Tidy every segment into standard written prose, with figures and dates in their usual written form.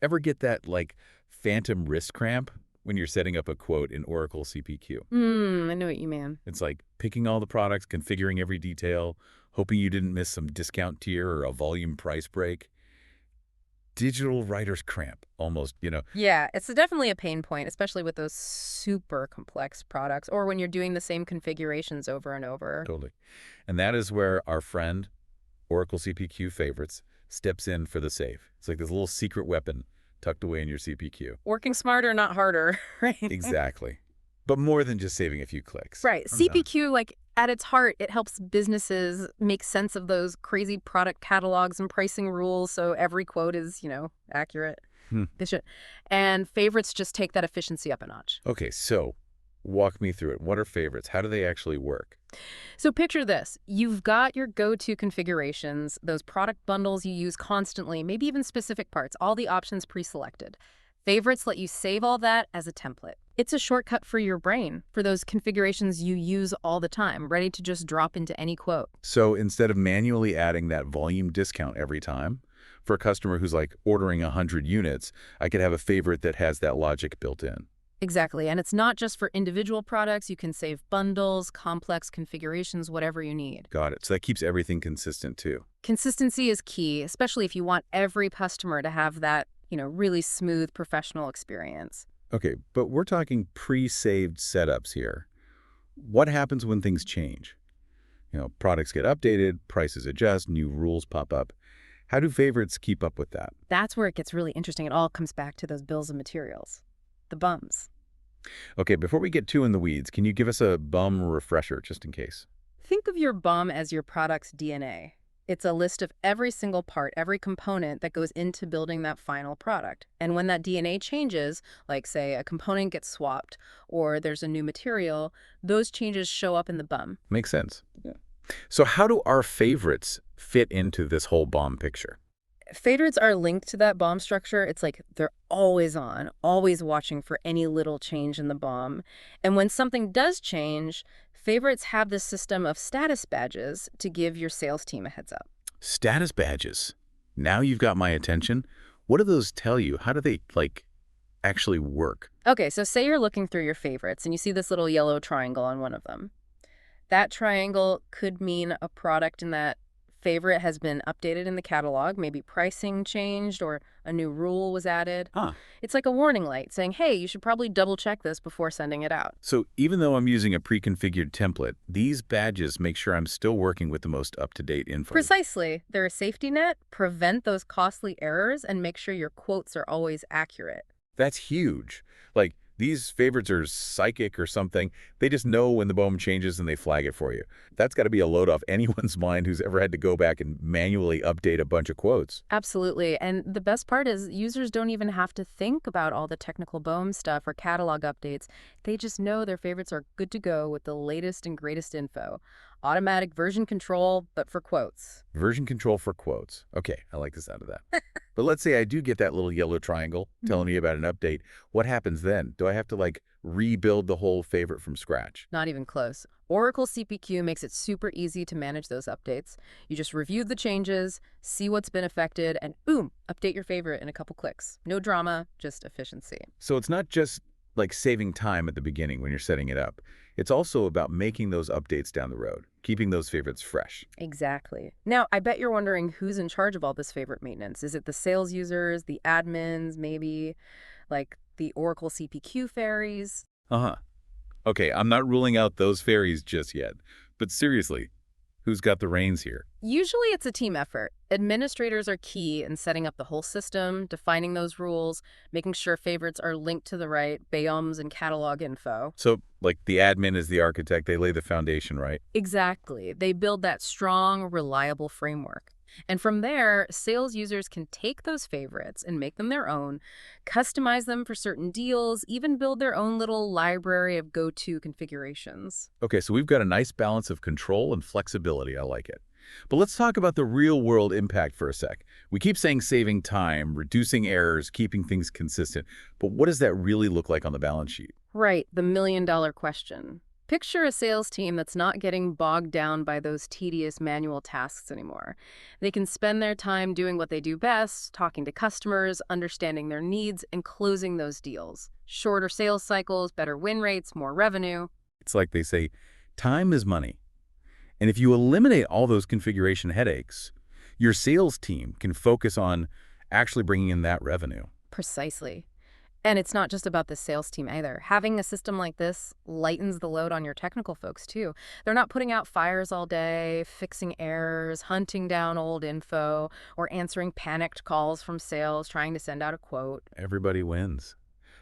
Ever get that, like, phantom wrist cramp when you're setting up a quote in Oracle CPQ? I know what you mean. It's like picking all the products, configuring every detail, hoping you didn't miss some discount tier or a volume price break. Digital writer's cramp, almost. Yeah, it's definitely a pain point, especially with those super complex products or when you're doing the same configurations over and over. Totally. And that is where our friend, Oracle CPQ Favorites, steps in for the save. It's like this little secret weapon tucked away in your CPQ. Working smarter, not harder, right? Exactly. But more than just saving a few clicks. Right. I'm done. CPQ, like at its heart, it helps businesses make sense of those crazy product catalogs and pricing rules so every quote is, accurate, Hmm. efficient. And favorites just take that efficiency up a notch. Okay, so walk me through it. What are favorites? How do they actually work? So picture this. You've got your go-to configurations, those product bundles you use constantly, maybe even specific parts, all the options pre-selected. Favorites let you save all that as a template. It's a shortcut for your brain, for those configurations you use all the time, ready to just drop into any quote. So instead of manually adding that volume discount every time, for a customer who's like ordering 100 units, I could have a favorite that has that logic built in. Exactly, and it's not just for individual products. You can save bundles, complex configurations, whatever you need. Got it. So that keeps everything consistent too. Consistency is key, especially if you want every customer to have that, really smooth professional experience. Okay, but we're talking pre-saved setups here. What happens when things change? Products get updated, prices adjust, new rules pop up. How do favorites keep up with that? That's where it gets really interesting. It all comes back to those bills of materials, the bums. Okay, before we get too in the weeds, can you give us a bum refresher just in case? Think of your BOM as your product's DNA. It's a list of every single part, every component that goes into building that final product. And when that DNA changes, like say a component gets swapped or there's a new material, those changes show up in the BOM. Makes sense. Yeah. So how do our favorites fit into this whole bomb picture? Favorites are linked to that BOM structure. It's like they're always on, always watching for any little change in the BOM. And when something does change, favorites have this system of status badges to give your sales team a heads up. Status badges. Now you've got my attention. What do those tell you? How do they, actually work? Okay, so say you're looking through your favorites and you see this little yellow triangle on one of them. That triangle could mean a product in that favorite has been updated in the catalog, maybe pricing changed or a new rule was added. Huh. It's like a warning light saying, hey, you should probably double check this before sending it out. So even though I'm using a pre-configured template, these badges make sure I'm still working with the most up-to-date info. Precisely. They're a safety net, prevent those costly errors, and make sure your quotes are always accurate. That's huge. These favorites are psychic or something. They just know when the BOM changes and they flag it for you. That's got to be a load off anyone's mind who's ever had to go back and manually update a bunch of quotes. Absolutely. And the best part is users don't even have to think about all the technical BOM stuff or catalog updates. They just know their favorites are good to go with the latest and greatest info. Automatic version control, but for quotes. Version control for quotes. Okay, I like the sound of that. But let's say I do get that little yellow triangle telling me about an update. What happens then? Do I have to, rebuild the whole favorite from scratch? Not even close. Oracle CPQ makes it super easy to manage those updates. You just review the changes, see what's been affected, and boom, update your favorite in a couple clicks. No drama, just efficiency. So it's not just saving time at the beginning when you're setting it up. It's also about making those updates down the road, keeping those favorites fresh. Exactly. Now, I bet you're wondering who's in charge of all this favorite maintenance. Is it the sales users, the admins, maybe like the Oracle CPQ fairies? Uh-huh. Okay, I'm not ruling out those fairies just yet. But seriously, who's got the reins here? Usually it's a team effort. Administrators are key in setting up the whole system, defining those rules, making sure favorites are linked to the right BOMs and catalog info. So, the admin is the architect, they lay the foundation, right? Exactly. They build that strong, reliable framework. And from there, sales users can take those favorites and make them their own, customize them for certain deals, even build their own little library of go-to configurations. Okay, so we've got a nice balance of control and flexibility. I like it. But let's talk about the real-world impact for a sec. We keep saying saving time, reducing errors, keeping things consistent. But what does that really look like on the balance sheet? Right, the million-dollar question. Picture a sales team that's not getting bogged down by those tedious manual tasks anymore. They can spend their time doing what they do best, talking to customers, understanding their needs, and closing those deals. Shorter sales cycles, better win rates, more revenue. It's like they say, time is money. And if you eliminate all those configuration headaches, your sales team can focus on actually bringing in that revenue. Precisely. And it's not just about the sales team either. Having a system like this lightens the load on your technical folks too. They're not putting out fires all day, fixing errors, hunting down old info, or answering panicked calls from sales trying to send out a quote. Everybody wins.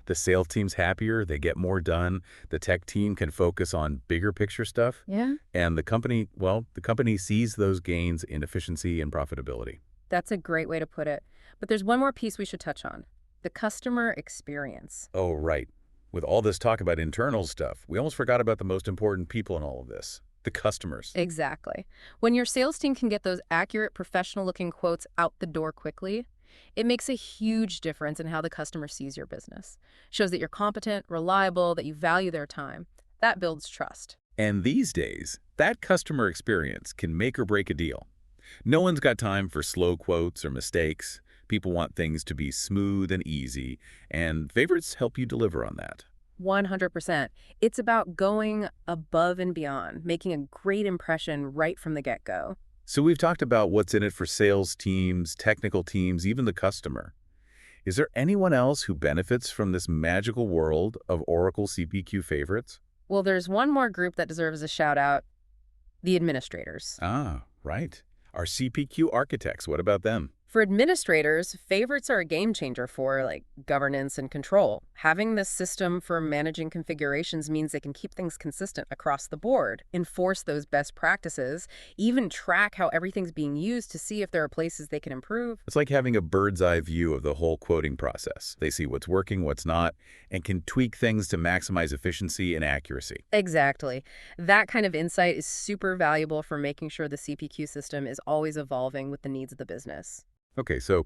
The sales team's happier, they get more done, the tech team can focus on bigger picture stuff, Yeah, and the company, well, the company sees those gains in efficiency and profitability. that's a great way to put it. But there's one more piece we should touch on: the customer experience. Oh, right. With all this talk about internal stuff, we almost forgot about the most important people in all of this, the customers. Exactly. When your sales team can get those accurate, professional-looking quotes out the door quickly, it makes a huge difference in how the customer sees your business. Shows that you're competent, reliable, that you value their time. That builds trust. And these days, that customer experience can make or break a deal. No one's got time for slow quotes or mistakes. People want things to be smooth and easy, and Favorites help you deliver on that. 100%. It's about going above and beyond, making a great impression right from the get-go. So we've talked about what's in it for sales teams, technical teams, even the customer. Is there anyone else who benefits from this magical world of Oracle CPQ Favorites? Well, there's one more group that deserves a shout-out: the administrators. Ah, right. Our CPQ architects, what about them? For administrators, favorites are a game changer for governance and control. Having this system for managing configurations means they can keep things consistent across the board, enforce those best practices, even track how everything's being used to see if there are places they can improve. It's like having a bird's eye view of the whole quoting process. They see what's working, what's not, and can tweak things to maximize efficiency and accuracy. Exactly. That kind of insight is super valuable for making sure the CPQ system is always evolving with the needs of the business. Okay, so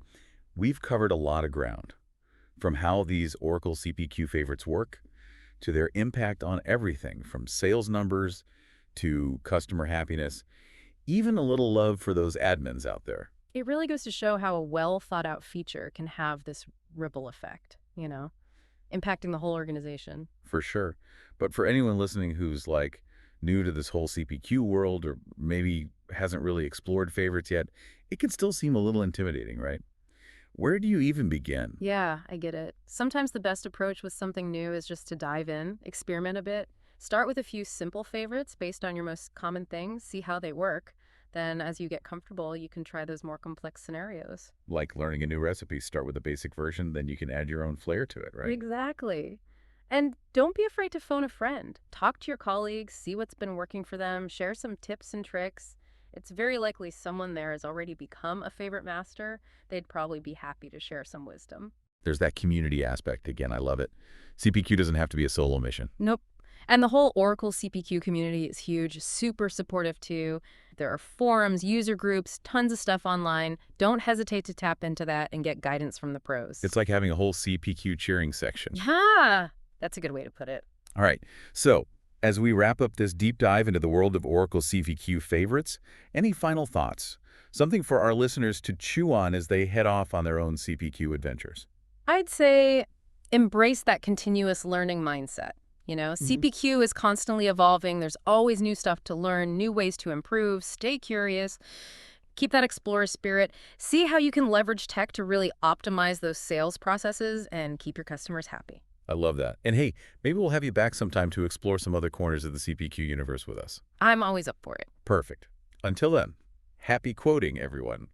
we've covered a lot of ground, from how these Oracle CPQ Favorites work to their impact on everything from sales numbers to customer happiness, even a little love for those admins out there. It really goes to show how a well-thought-out feature can have this ripple effect, impacting the whole organization. For sure. But for anyone listening who's like new to this whole CPQ world or maybe hasn't really explored favorites yet, it can still seem a little intimidating, right? Where do you even begin? Yeah, I get it. Sometimes the best approach with something new is just to dive in, experiment a bit. Start with a few simple favorites based on your most common things, see how they work. Then as you get comfortable, you can try those more complex scenarios. Like learning a new recipe, start with a basic version, then you can add your own flair to it, right? Exactly. And don't be afraid to phone a friend. Talk to your colleagues, see what's been working for them, share some tips and tricks. It's very likely someone there has already become a favorite master. They'd probably be happy to share some wisdom. There's that community aspect. Again, I love it. CPQ doesn't have to be a solo mission. Nope. And the whole Oracle CPQ community is huge, super supportive too. There are forums, user groups, tons of stuff online. Don't hesitate to tap into that and get guidance from the pros. It's like having a whole CPQ cheering section. Yeah, that's a good way to put it. All right, so as we wrap up this deep dive into the world of Oracle CPQ Favorites, any final thoughts? Something for our listeners to chew on as they head off on their own CPQ adventures. I'd say embrace that continuous learning mindset. CPQ is constantly evolving. There's always new stuff to learn, new ways to improve. Stay curious. Keep that explorer spirit. See how you can leverage tech to really optimize those sales processes and keep your customers happy. I love that. And hey, maybe we'll have you back sometime to explore some other corners of the CPQ universe with us. I'm always up for it. Perfect. Until then, happy quoting, everyone.